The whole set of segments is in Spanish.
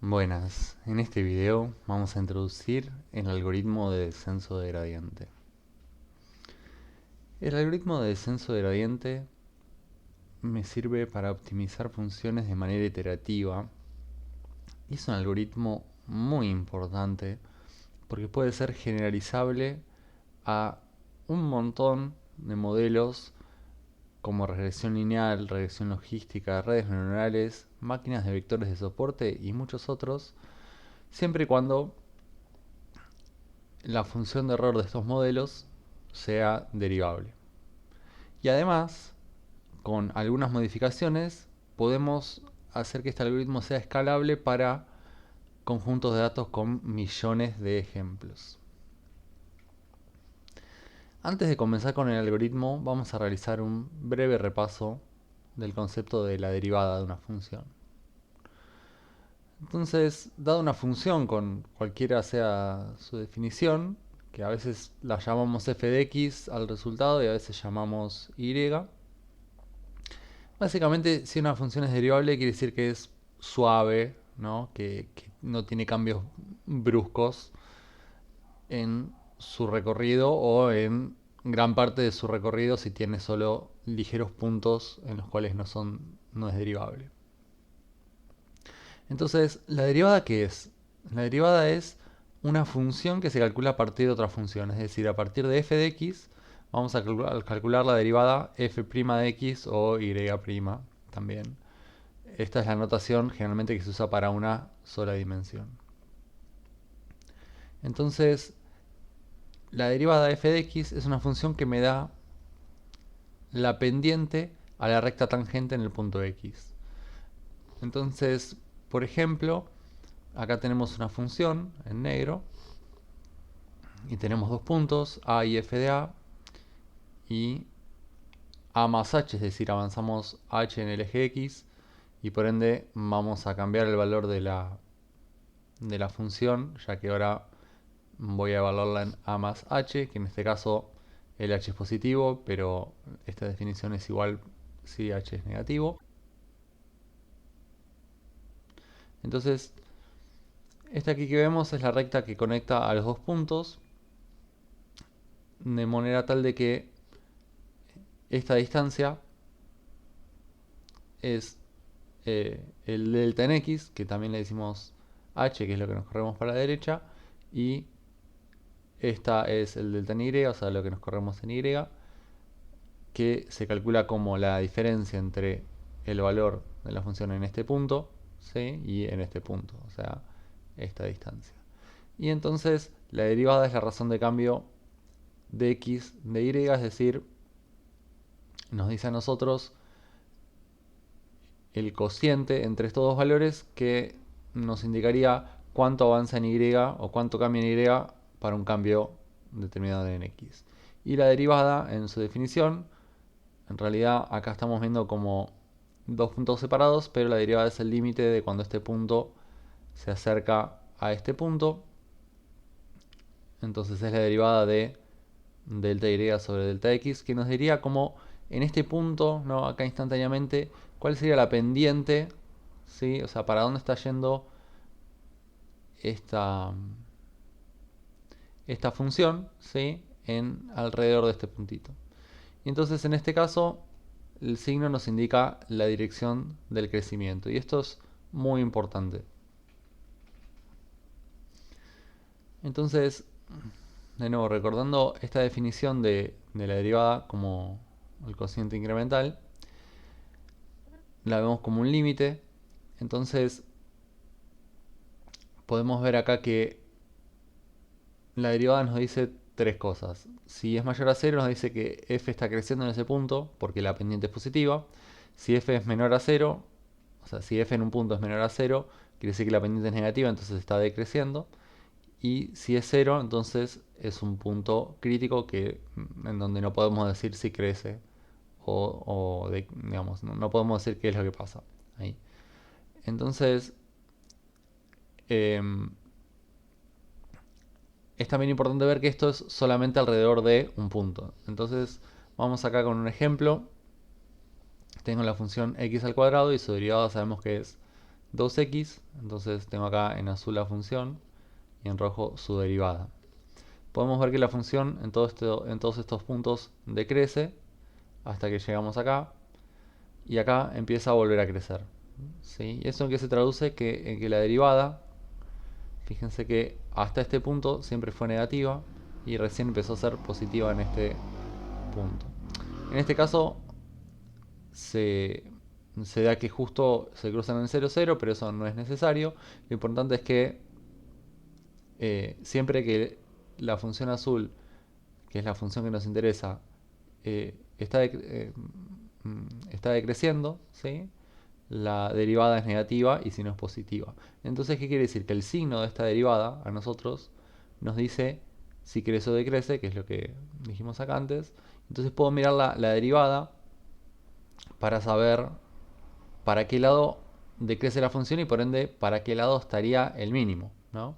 Buenas, en este video vamos a introducir el algoritmo de descenso de gradiente. El algoritmo de descenso de gradiente me sirve para optimizar funciones de manera iterativa y es un algoritmo muy importante porque puede ser generalizable a un montón de modelos como regresión lineal, regresión logística, redes neuronales, máquinas de vectores de soporte y muchos otros, siempre y cuando la función de error de estos modelos sea derivable. Y además, con algunas modificaciones, podemos hacer que este algoritmo sea escalable para conjuntos de datos con millones de ejemplos. Antes de comenzar con el algoritmo, vamos a realizar un breve repaso del concepto de la derivada de una función. Entonces, dada una función con cualquiera sea su definición, que a veces la llamamos f de x al resultado y a veces llamamos y, básicamente si una función es derivable quiere decir que es suave, ¿no? Que no tiene cambios bruscos en su recorrido o en gran parte de su recorrido si tiene solo ligeros puntos en los cuales no es derivable. Entonces, ¿la derivada qué es? La derivada es una función que se calcula a partir de otra función, es decir, a partir de f de x vamos a calcular la derivada f' de x o y' también. Esta es la notación generalmente que se usa para una sola dimensión. Entonces, la derivada f de x es una función que me da la pendiente a la recta tangente en el punto x. Entonces, por ejemplo, acá tenemos una función en negro y tenemos dos puntos, a y f de a, y a más h, es decir, avanzamos h en el eje x y por ende vamos a cambiar el valor de la función, ya que ahora voy a evaluarla en a más h, que en este caso el h es positivo, pero esta definición es igual si h es negativo. Entonces, esta aquí que vemos es la recta que conecta a los dos puntos, de manera tal de que esta distancia es el delta en x, que también le decimos h, que es lo que nos corremos para la derecha, y esta es el delta en y, o sea, lo que nos corremos en y, que se calcula como la diferencia entre el valor de la función en este punto, ¿sí? Y en este punto, o sea, esta distancia. Y entonces la derivada es la razón de cambio de x de y, es decir, nos dice a nosotros el cociente entre estos dos valores que nos indicaría cuánto avanza en y o cuánto cambia en y para un cambio determinado en x. Y la derivada, en su definición, en realidad acá estamos viendo como dos puntos separados, pero la derivada es el límite de cuando este punto se acerca a este punto. Entonces es la derivada de delta y sobre delta x, que nos diría como en este punto, ¿no? Acá instantáneamente, cuál sería la pendiente, ¿sí? O sea, para dónde está yendo esta, esta función, ¿sí? En alrededor de este puntito. Y entonces en este caso el signo nos indica la dirección del crecimiento y esto es muy importante. Entonces, de nuevo, recordando esta definición de la derivada como el cociente incremental, la vemos como un límite. Entonces, podemos ver acá que la derivada nos dice tres cosas. Si es mayor a 0 nos dice que f está creciendo en ese punto porque la pendiente es positiva. Si f es menor a 0, o sea, si f en un punto es menor a 0, quiere decir que la pendiente es negativa, entonces está decreciendo. Y si es 0, entonces es un punto crítico en donde no podemos decir si crece digamos, no podemos decir qué es lo que pasa ahí. Entonces, eh, es también importante ver que esto es solamente alrededor de un punto. Entonces, vamos acá con un ejemplo. Tengo la función x al cuadrado y su derivada sabemos que es 2x, entonces tengo acá en azul la función y en rojo su derivada. Podemos ver que la función en todos estos puntos decrece hasta que llegamos acá y acá empieza a volver a crecer. ¿Sí? ¿Y eso en qué se traduce? En que la derivada, fíjense que hasta este punto siempre fue negativa y recién empezó a ser positiva en este punto. En este caso se, se da que justo se cruzan en 0, 0, pero eso no es necesario. Lo importante es que siempre que la función azul, que es la función que nos interesa, está decreciendo, ¿sí? La derivada es negativa y si no es positiva. Entonces, ¿qué quiere decir? Que el signo de esta derivada a nosotros nos dice si crece o decrece, que es lo que dijimos acá antes. Entonces puedo mirar la derivada para saber para qué lado decrece la función y por ende para qué lado estaría el mínimo, ¿no?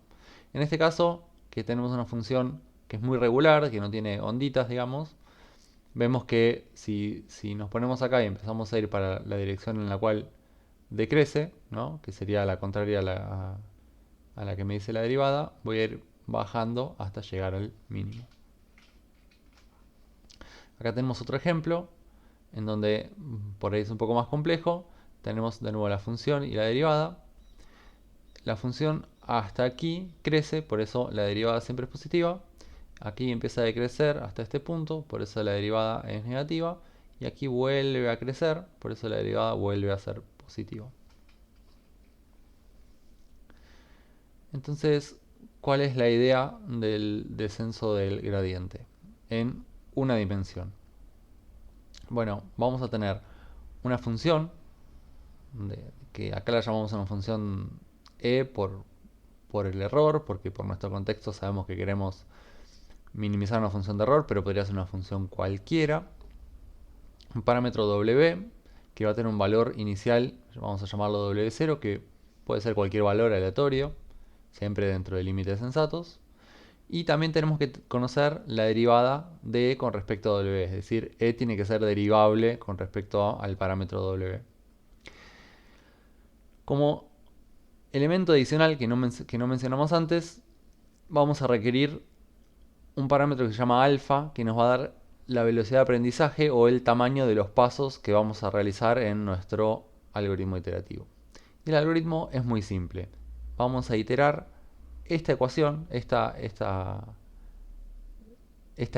En este caso, que tenemos una función que es muy regular, que no tiene onditas, digamos, vemos que si nos ponemos acá y empezamos a ir para la dirección en la cual decrece, ¿no? Que sería la contraria a la que me dice la derivada, voy a ir bajando hasta llegar al mínimo. Acá tenemos otro ejemplo en donde por ahí es un poco más complejo. Tenemos de nuevo la función y la derivada. La función hasta aquí crece, por eso la derivada siempre es positiva. Aquí empieza a decrecer hasta este punto, por eso la derivada es negativa. Y aquí vuelve a crecer, por eso la derivada vuelve a ser positiva. Entonces, ¿cuál es la idea del descenso del gradiente? En una dimensión. Bueno, vamos a tener una función, que acá la llamamos una función e por el error, porque por nuestro contexto sabemos que queremos minimizar una función de error, pero podría ser una función cualquiera. Un parámetro w, que va a tener un valor inicial, vamos a llamarlo w0, que puede ser cualquier valor aleatorio, siempre dentro de límites sensatos. Y también tenemos que conocer la derivada de e con respecto a w, es decir, e tiene que ser derivable con respecto al parámetro w. Como elemento adicional que no mencionamos antes, vamos a requerir un parámetro que se llama alfa, que nos va a dar la velocidad de aprendizaje o el tamaño de los pasos que vamos a realizar en nuestro algoritmo iterativo. Y el algoritmo es muy simple. Vamos a iterar esta ecuación, esta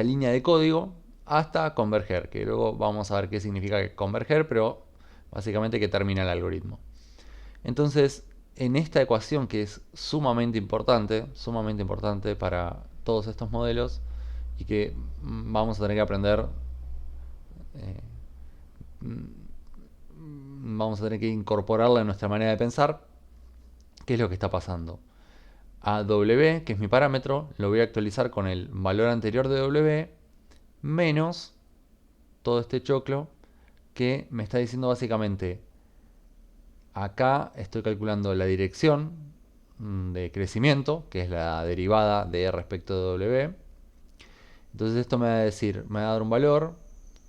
línea de código, hasta converger, que luego vamos a ver qué significa converger, pero básicamente que termina el algoritmo. Entonces, en esta ecuación que es sumamente importante para todos estos modelos y que vamos a tener que aprender, eh, vamos a tener que incorporarla en nuestra manera de pensar, ¿qué es lo que está pasando? A W, que es mi parámetro, lo voy a actualizar con el valor anterior de W menos todo este choclo que me está diciendo básicamente, acá estoy calculando la dirección de crecimiento, que es la derivada de E respecto de W. Entonces esto me va a decir, me va a dar un valor,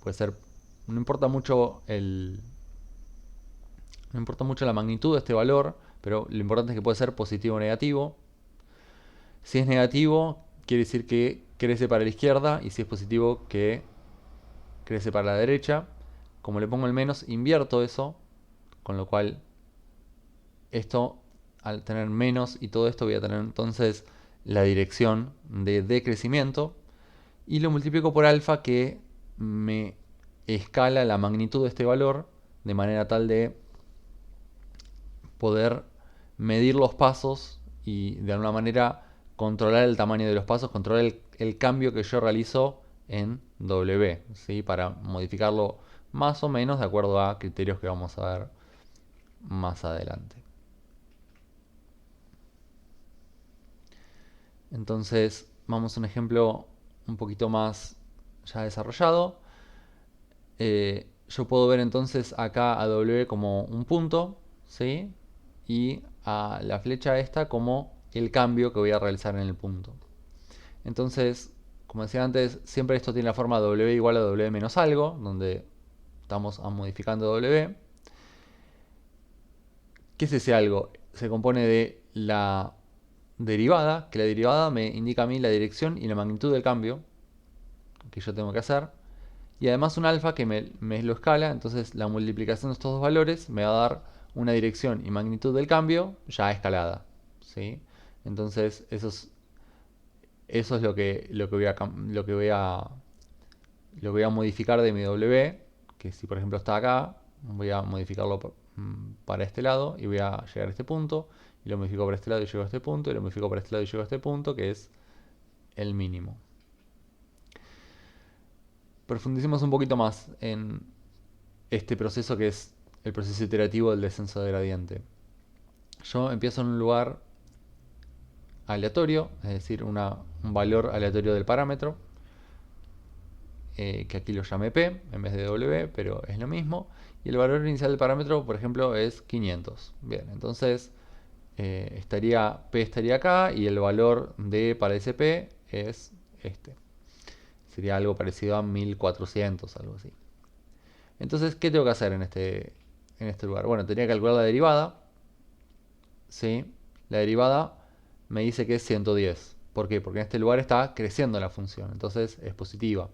puede ser, no importa mucho no importa mucho la magnitud de este valor, pero lo importante es que puede ser positivo o negativo. Si es negativo, quiere decir que crece para la izquierda, y si es positivo, que crece para la derecha. Como le pongo el menos, invierto eso, con lo cual esto, al tener menos y todo esto, voy a tener entonces la dirección de decrecimiento, y lo multiplico por alfa, que me escala la magnitud de este valor de manera tal de poder medir los pasos y de alguna manera controlar el tamaño de los pasos, controlar el cambio que yo realizo en W, ¿sí? Para modificarlo más o menos de acuerdo a criterios que vamos a ver más adelante. Entonces vamos a un ejemplo un poquito más ya desarrollado. Yo puedo ver entonces acá a W como un punto, ¿sí? Y a la flecha esta como el cambio que voy a realizar en el punto. Entonces, como decía antes, siempre esto tiene la forma W igual a W menos algo, donde estamos modificando W. ¿Qué es ese algo? Se compone de la derivada, que la derivada me indica a mí la dirección y la magnitud del cambio que yo tengo que hacer. Y además un alfa que me lo escala, entonces la multiplicación de estos dos valores me va a dar una dirección y magnitud del cambio ya escalada. ¿Sí? Entonces eso es lo que voy a modificar de mi W, que si por ejemplo está acá, voy a modificarlo para este lado y voy a llegar a este punto, y lo modifico para este lado y llego a este punto, y lo modifico para este lado y llego a este punto, que es el mínimo. Profundicemos un poquito más en este proceso que es el proceso iterativo del descenso de gradiente. Yo empiezo en un lugar aleatorio, es decir, un valor aleatorio del parámetro, que aquí lo llame P en vez de W, pero es lo mismo. Y el valor inicial del parámetro, por ejemplo, es 500. Bien, entonces P estaría acá y el valor D para ese P es este. Sería algo parecido a 1400, algo así. Entonces, ¿qué tengo que hacer en este lugar? Bueno, tenía que calcular la derivada. ¿Sí? La derivada me dice que es 110. ¿Por qué? Porque en este lugar está creciendo la función, entonces es positiva.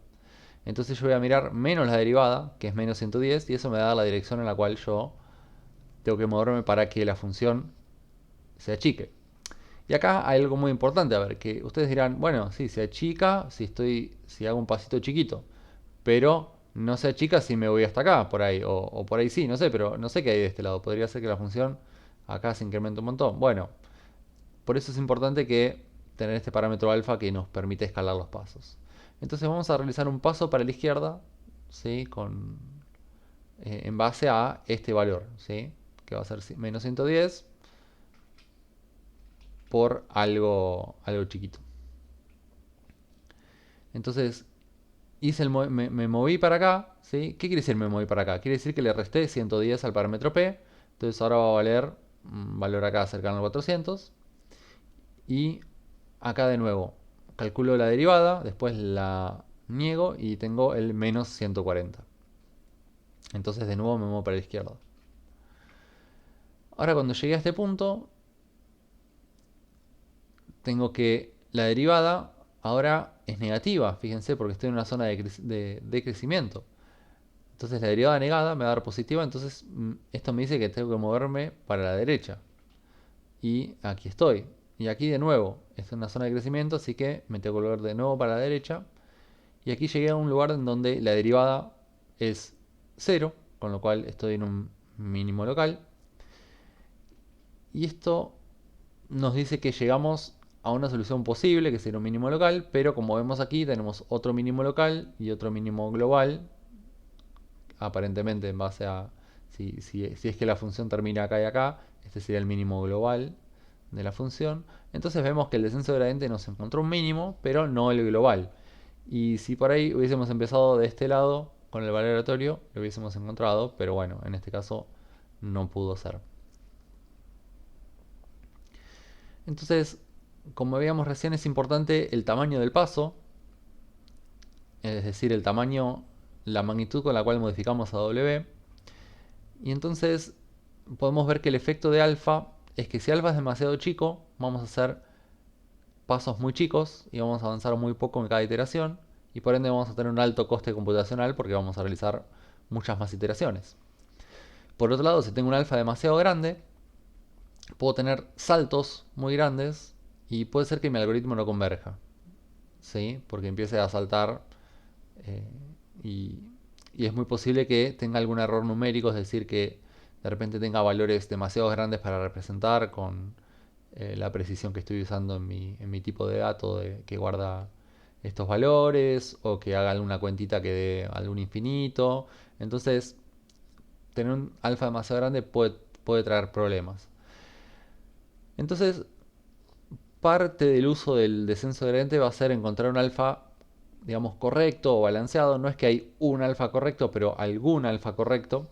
Entonces yo voy a mirar menos la derivada, que es menos 110, y eso me da la dirección en la cual yo tengo que moverme para que la función se achique. Y acá hay algo muy importante, a ver, que ustedes dirán, bueno, sí, se achica si hago un pasito chiquito, pero no se achica si me voy hasta acá, por ahí, o por ahí sí, no sé, pero no sé qué hay de este lado. Podría ser que la función acá se incremente un montón. Bueno, por eso es importante que tener este parámetro alfa que nos permite escalar los pasos. Entonces vamos a realizar un paso para la izquierda, ¿sí? En base a este valor, ¿sí? Que va a ser menos 110 por algo chiquito. Entonces me moví para acá, ¿sí? ¿Qué quiere decir me moví para acá? Quiere decir que le resté 110 al parámetro P, entonces ahora va a valer un valor acá cercano al 400. Y acá de nuevo, calculo la derivada, después la niego y tengo el menos 140. Entonces de nuevo me muevo para la izquierda. Ahora cuando llegué a este punto, tengo que la derivada ahora es negativa, fíjense, porque estoy en una zona de crecimiento. Entonces la derivada negada me va a dar positiva, entonces esto me dice que tengo que moverme para la derecha. Y aquí estoy. Y aquí de nuevo, es una zona de crecimiento, así que me tengo que volver de nuevo para la derecha. Y aquí llegué a un lugar en donde la derivada es 0, con lo cual estoy en un mínimo local. Y esto nos dice que llegamos a una solución posible, que sería un mínimo local, pero como vemos aquí tenemos otro mínimo local y otro mínimo global, aparentemente en base a si es que la función termina acá y acá, este sería el mínimo global de la función. Entonces vemos que el descenso de gradiente nos encontró un mínimo, pero no el global. Y si por ahí hubiésemos empezado de este lado con el valor aleatorio, lo hubiésemos encontrado, pero bueno, en este caso no pudo ser. Entonces, como veíamos recién, es importante el tamaño del paso, es decir, el tamaño, la magnitud con la cual modificamos a W. Y entonces podemos ver que el efecto de alfa es que si alfa es demasiado chico, vamos a hacer pasos muy chicos y vamos a avanzar muy poco en cada iteración, y por ende vamos a tener un alto coste computacional porque vamos a realizar muchas más iteraciones. Por otro lado, si tengo un alfa demasiado grande, puedo tener saltos muy grandes y puede ser que mi algoritmo no converja, ¿sí? Porque empiece a saltar eh, y, y es muy posible que tenga algún error numérico, es decir, que de repente tenga valores demasiado grandes para representar con la precisión que estoy usando en mi tipo de dato que guarda estos valores, o que haga alguna cuentita que dé algún infinito. Entonces, tener un alfa demasiado grande puede traer problemas. Entonces, parte del uso del descenso de gradiente va a ser encontrar un alfa, digamos, correcto o balanceado. No es que hay un alfa correcto, pero algún alfa correcto.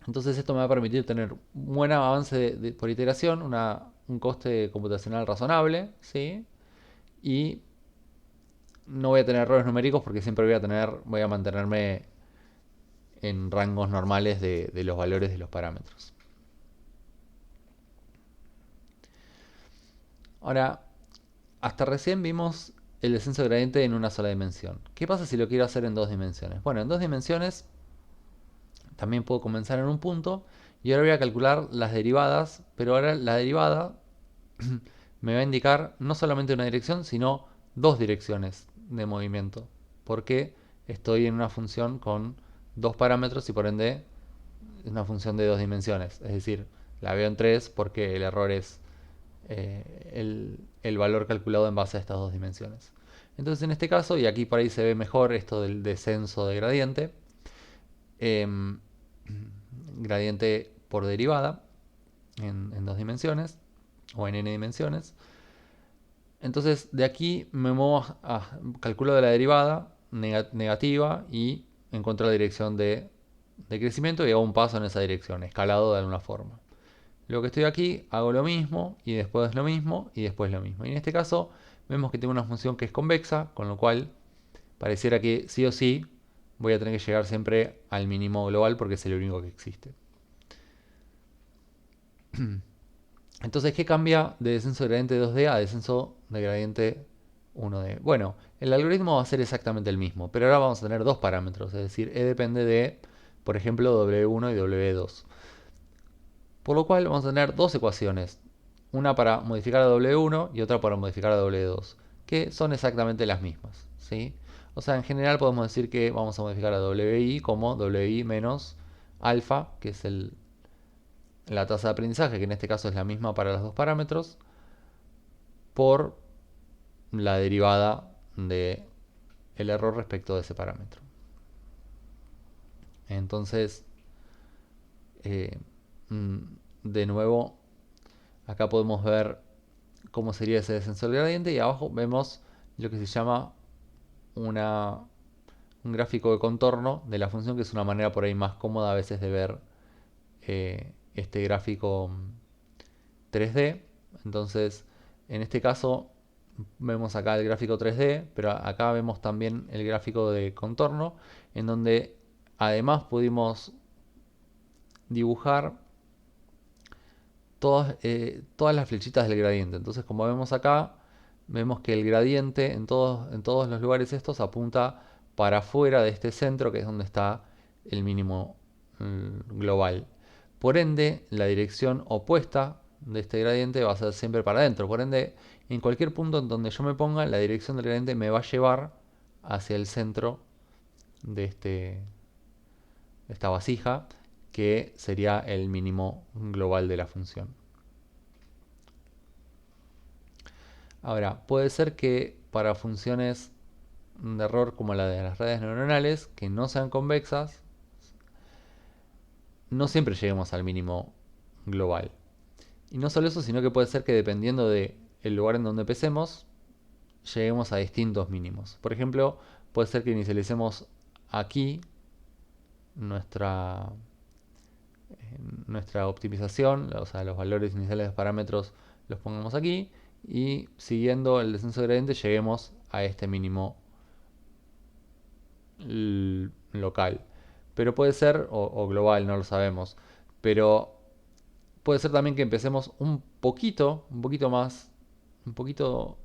Entonces esto me va a permitir tener un buen avance por iteración, un coste computacional razonable, ¿sí? Y no voy a tener errores numéricos porque siempre voy a mantenerme en rangos normales de los valores de los parámetros. Ahora, hasta recién vimos el descenso de gradiente en una sola dimensión. ¿Qué pasa si lo quiero hacer en dos dimensiones? Bueno, en dos dimensiones también puedo comenzar en un punto y ahora voy a calcular las derivadas, pero ahora la derivada me va a indicar no solamente una dirección, sino dos direcciones de movimiento, porque estoy en una función con dos parámetros y por ende es una función de dos dimensiones. Es decir, la veo en tres porque el error es el valor calculado en base a estas dos dimensiones. Entonces en este caso, y aquí por ahí se ve mejor esto del descenso de gradiente, eh, gradiente por derivada en dos dimensiones o en n dimensiones. Entonces de aquí me muevo calculo de la derivada negativa y encuentro la dirección de crecimiento y hago un paso en esa dirección, escalado de alguna forma. Luego que estoy aquí, hago lo mismo y después lo mismo y después lo mismo. Y en este caso vemos que tengo una función que es convexa, con lo cual pareciera que sí o sí voy a tener que llegar siempre al mínimo global porque es el único que existe. Entonces, ¿qué cambia de descenso de gradiente 2D a descenso de gradiente 1D? Bueno, el algoritmo va a ser exactamente el mismo, pero ahora vamos a tener dos parámetros, es decir, E depende de, por ejemplo, W1 y W2. Por lo cual vamos a tener dos ecuaciones, una para modificar a W1 y otra para modificar a W2, que son exactamente las mismas, ¿sí? O sea, en general podemos decir que vamos a modificar a WI como WI menos alfa, que es la tasa de aprendizaje, que en este caso es la misma para los dos parámetros, por la derivada de el error respecto de ese parámetro. Entonces, eh, de nuevo, acá podemos ver cómo sería ese descenso del gradiente y abajo vemos lo que se llama un gráfico de contorno de la función, que es una manera por ahí más cómoda a veces de ver este gráfico 3D. Entonces, en este caso vemos acá el gráfico 3D, pero acá vemos también el gráfico de contorno, en donde además pudimos dibujar todas las flechitas del gradiente. Entonces, como vemos acá, vemos que el gradiente en todos los lugares estos apunta para afuera de este centro, que es donde está el mínimo global. Por ende, la dirección opuesta de este gradiente va a ser siempre para adentro. Por ende, en cualquier punto en donde yo me ponga, la dirección del gradiente me va a llevar hacia el centro de esta vasija, que sería el mínimo global de la función. Ahora, puede ser que para funciones de error como la de las redes neuronales, que no sean convexas, no siempre lleguemos al mínimo global. Y no solo eso, sino que puede ser que dependiendo del lugar en donde empecemos, lleguemos a distintos mínimos. Por ejemplo, puede ser que inicialicemos aquí nuestra, nuestra optimización, o sea, los valores iniciales de los parámetros los pongamos aquí y siguiendo el descenso de gradiente lleguemos a este mínimo local. Pero puede ser, o global, no lo sabemos. Pero puede ser también que empecemos un poquito más, un poquito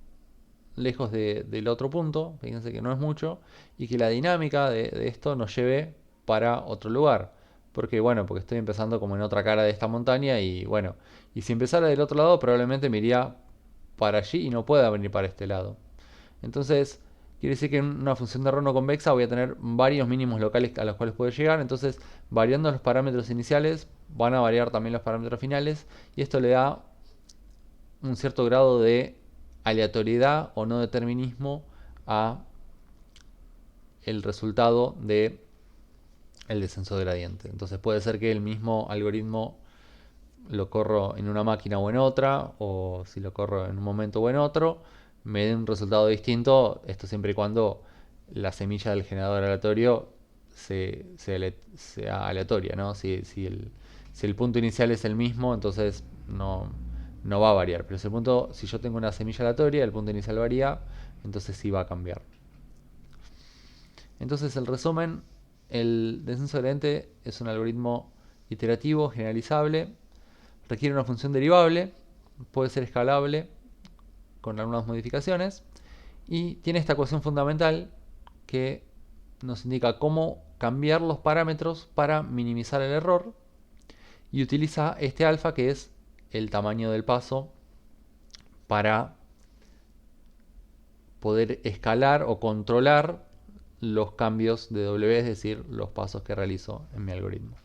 lejos del otro punto, fíjense que no es mucho, y que la dinámica de esto nos lleve para otro lugar. Porque bueno, porque estoy empezando como en otra cara de esta montaña y bueno, y si empezara del otro lado probablemente me iría para allí y no pueda venir para este lado. Entonces, quiere decir que en una función de error no convexa voy a tener varios mínimos locales a los cuales puedo llegar. Entonces, variando los parámetros iniciales, van a variar también los parámetros finales. Y esto le da un cierto grado de aleatoriedad o no determinismo a el resultado de el descenso de gradiente. Entonces puede ser que el mismo algoritmo lo corro en una máquina o en otra, o si lo corro en un momento o en otro, me dé un resultado distinto, esto siempre y cuando la semilla del generador aleatorio sea aleatoria, ¿no? Si el punto inicial es el mismo, entonces no va a variar. Pero si yo tengo una semilla aleatoria, el punto inicial varía, entonces sí va a cambiar. Entonces, el resumen, el descenso de gradiente es un algoritmo iterativo, generalizable, requiere una función derivable, puede ser escalable con algunas modificaciones. Y tiene esta ecuación fundamental que nos indica cómo cambiar los parámetros para minimizar el error. Y utiliza este alfa, que es el tamaño del paso, para poder escalar o controlar los cambios de W, es decir, los pasos que realizo en mi algoritmo.